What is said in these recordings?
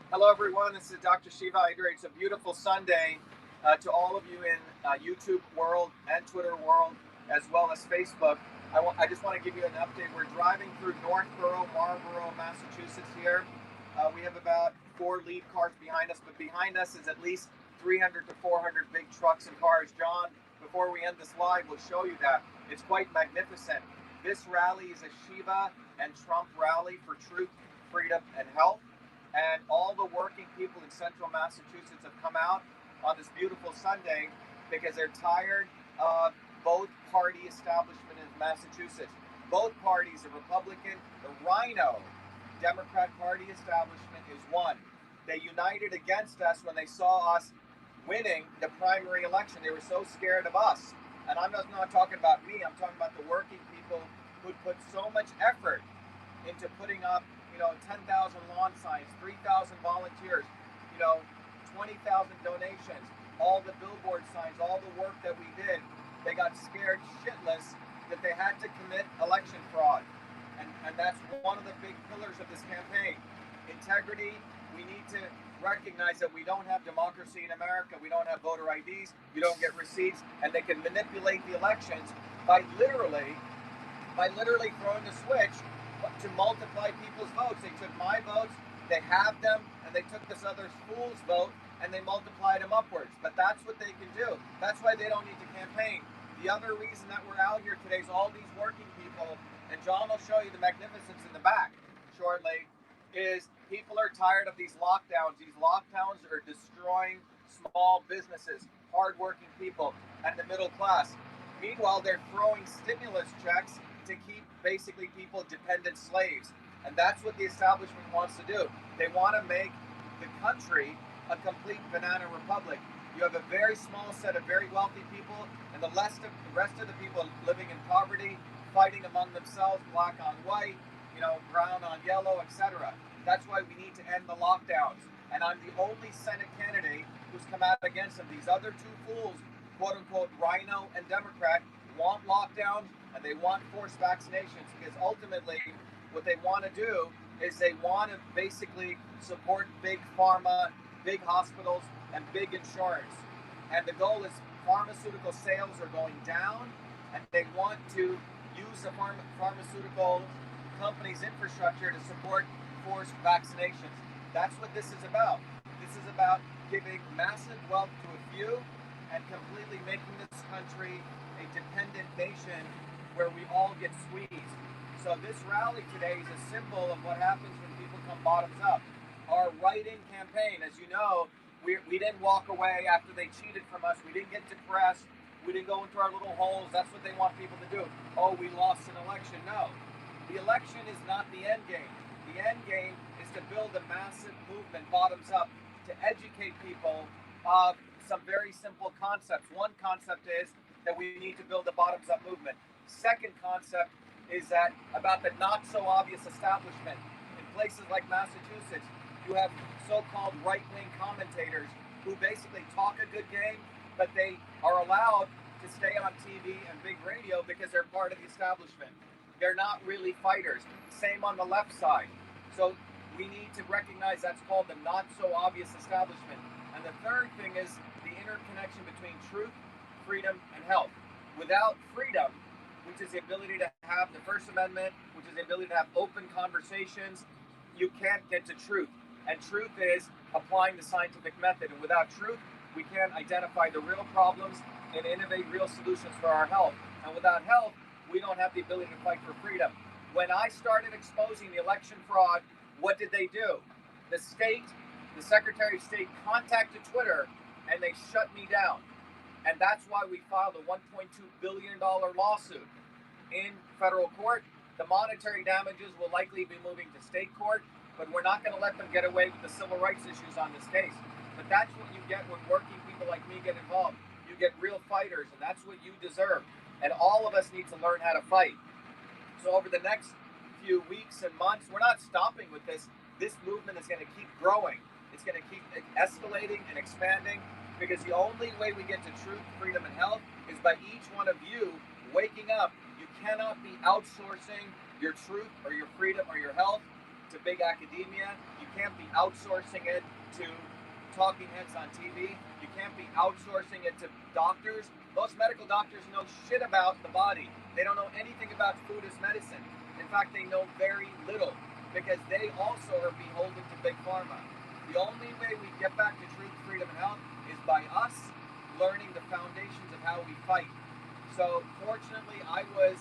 Hello, everyone. This is Dr.SHIVA. It's a beautiful Sunday to all of you in YouTube world and Twitter world, as well as Facebook. I just want to give you an update. We're driving through Northborough, Marlborough, Massachusetts here. We have about 4 lead cars behind us, but behind us is at least 300 to 400 big trucks and cars. John, before we end this live, we'll show you that. It's quite magnificent. This rally is a Shiva and Trump rally for truth, freedom, and health. And all the working people in central Massachusetts have come out on this beautiful Sunday because they're tired of both party establishment in Massachusetts. Both parties, the Republican, the Rhino Democrat Party establishment is one. They united against us when they saw us winning the primary election. They were so scared of us. And I'm not talking about me, I'm talking about the working people who put so much effort into putting up 10,000 lawn signs, 3,000 volunteers, 20,000 donations, all the billboard signs, all the work that we did. They got scared shitless that they had to commit election fraud. And that's one of the big pillars of this campaign. Integrity. We need to recognize that we don't have democracy in America. We don't have voter IDs. You don't get receipts. And they can manipulate the elections by literally throwing a switch to multiply people's votes. They took my votes, they halved them, and they took this other fool's vote and they multiplied them upwards. But that's what they can do. That's why they don't need to campaign. The other reason that we're out here today is all these working people, and John will show you the magnificence in the back shortly, is people are tired of these lockdowns. These lockdowns are destroying small businesses, hardworking people, and the middle class. Meanwhile, they're throwing stimulus checks to keep basically people dependent slaves. And that's what the establishment wants to do. They want to make the country a complete banana republic. You have a very small set of very wealthy people, and the rest of the people living in poverty, fighting among themselves, black on white, brown on yellow, etc. That's why we need to end the lockdowns. And I'm the only Senate candidate who's come out against them. These other two fools, quote unquote, Rhino and Democrat, want lockdowns and they want forced vaccinations, because ultimately what they want to do is they want to basically support big pharma, big hospitals, and big insurance. And the goal is pharmaceutical sales are going down, and they want to use the pharmaceutical companies' infrastructure to support forced vaccinations. That's what this is about. This is about giving massive wealth to a few and completely making this country a dependent nation where we all get squeezed. So this rally today is a symbol of what happens when people come bottoms up. Our write-in campaign, as you know, we didn't walk away after they cheated from us. We didn't get depressed. We didn't go into our little holes. That's what they want people to do. Oh, we lost an election. No. The election is not the end game. The end game is to build a massive movement, bottoms up, to educate people of some very simple concepts. One concept is that we need to build a bottoms-up movement. Second concept is that about the not-so-obvious establishment. In places like Massachusetts, you have so-called right-wing commentators who basically talk a good game, but they are allowed to stay on TV and big radio because they're part of the establishment. They're not really fighters. Same on the left side. So we need to recognize that's called the not-so-obvious establishment. And the third thing is the interconnection between truth, freedom, and health. Without freedom, which is the ability to have the First Amendment, which is the ability to have open conversations, you can't get to truth. And truth is applying the scientific method. And without truth, we can't identify the real problems and innovate real solutions for our health. And without health, we don't have the ability to fight for freedom. When I started exposing the election fraud, what did they do? The Secretary of State contacted Twitter and they shut me down. And that's why we filed a $1.2 billion lawsuit in federal court. The monetary damages will likely be moving to state court, but we're not going to let them get away with the civil rights issues on this case. But that's what you get when working people like me get involved. You get real fighters, and that's what you deserve. And all of us need to learn how to fight. So over the next few weeks and months, we're not stopping with this. This movement is going to keep growing. It's going to keep escalating and expanding, because the only way we get to truth, freedom, and health is by each one of you waking up. You cannot be outsourcing your truth or your freedom or your health to big academia. You can't be outsourcing it to talking heads on TV. You can't be outsourcing it to doctors. Most medical doctors know shit about the body. They don't know anything about food as medicine. In fact, they know very little because they also are beholden to big pharma. The only way we get back to truth, freedom, and health is by us learning the foundations of how we fight. So fortunately, I was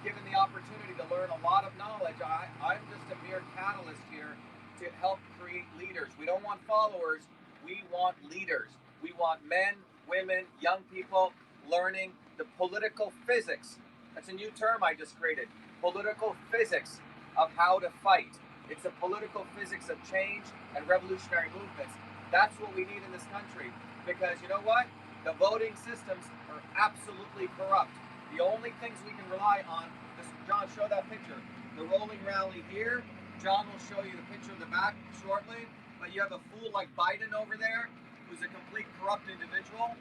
given the opportunity to learn a lot of knowledge. I'm just a mere catalyst here to help create leaders. We don't want followers, we want leaders. We want men, women, young people learning the political physics. That's a new term I just created. Political physics of how to fight. It's a political physics of change and revolutionary movements. That's what we need in this country. Because you know what? The voting systems are absolutely corrupt. The only things we can rely on, this, John, show that picture. The rolling rally here. John will show you the picture of the back shortly. But you have a fool like Biden over there, who's a complete corrupt individual.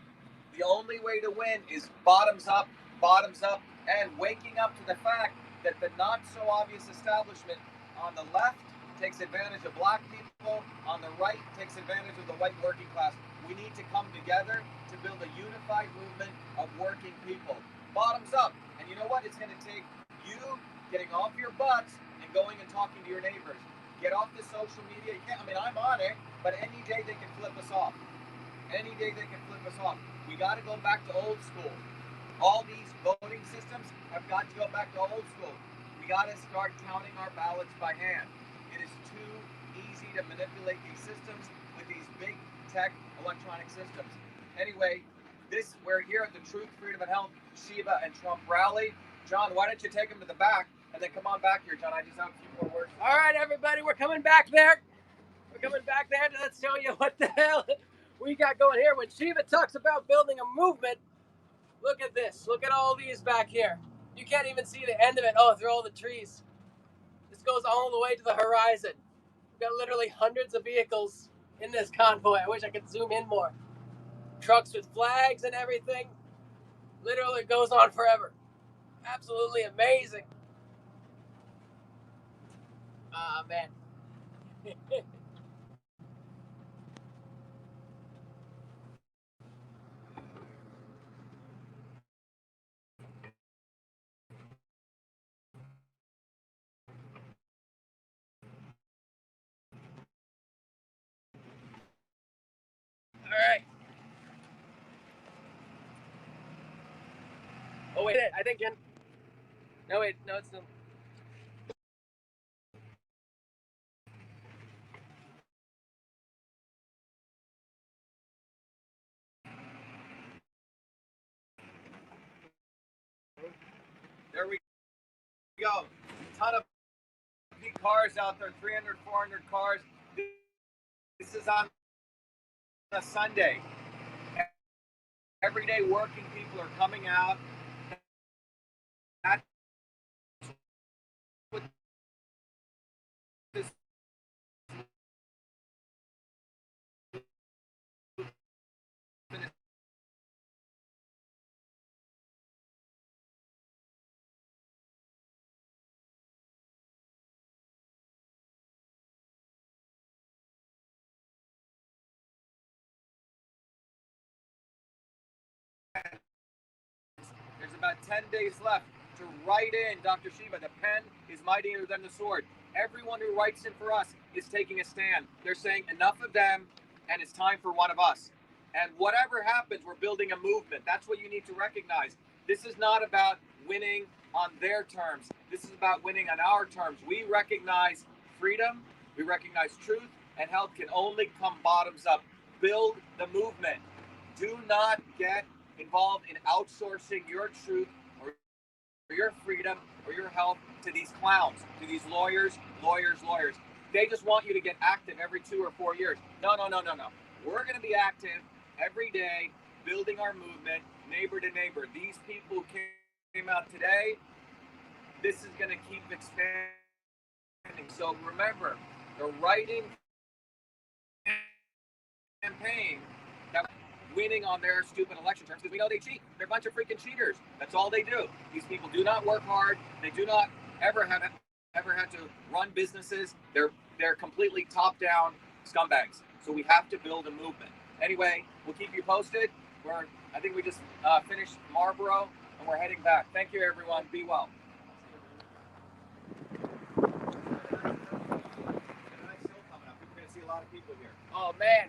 The only way to win is bottoms up, and waking up to the fact that the not so obvious establishment on the left takes advantage of black people, on the right takes advantage of the white working class. We need to come together to build a unified movement of working people. Bottoms up. And you know what? It's going to take you getting off your butts and going and talking to your neighbors. Get off the social media. You can't, I mean, I'm on it, but any day they can flip us off. Any day they can flip us off. We got to go back to old school. All these voting systems have got to go back to old school. We got to start counting our ballots by hand. It is too easy to manipulate these systems with these big tech electronic systems. Anyway, we're here at the Truth, Freedom, and Health Shiva and Trump rally. John, why don't you take him to the back and then come on back here, John? I just have a few more words. All right, everybody, we're coming back there. We're coming back there to let's show you what the hell we got going here. When Shiva talks about building a movement, look at this. Look at all these back here. You can't even see the end of it. Oh, through all the trees. This goes all the way to the horizon. We've got literally hundreds of vehicles in this convoy. I wish I could zoom in more. Trucks with flags and everything. Literally goes on forever. Absolutely amazing. Ah, man. All right. Oh, wait. I think, Jen. No, wait. No, it's still. There we go. A ton of cars out there, 300, 400 cars. This is on a Sunday. Everyday working people are coming out. That's what this There's about 10 days left to write in Dr. Shiva. The pen is mightier than the sword. Everyone who writes in for us is taking a stand. They're saying enough of them, and it's time for one of us. And whatever happens, we're building a movement. That's what you need to recognize. This is not about winning on their terms. This is about winning on our terms. We recognize freedom, we recognize truth, and health can only come bottoms up. Build the movement. Do not get involved in outsourcing your truth or your freedom or your health to these clowns, to these lawyers. They just want you to get active every 2 or 4 years. No. We're going to be active every day, building our movement, neighbor to neighbor. These people came out today. This is going to keep expanding. So remember, the writing campaign that winning on their stupid election terms, because we know they cheat. They're a bunch of freaking cheaters. That's all they do. These people do not work hard. They do not ever have ever had to run businesses. They're completely top-down scumbags. So we have to build a movement. Anyway, we'll keep you posted. I think we just finished Marlborough, and we're heading back. Thank you, everyone. Be well. Tonight's still coming up. We're going to see a lot of people here. Oh man,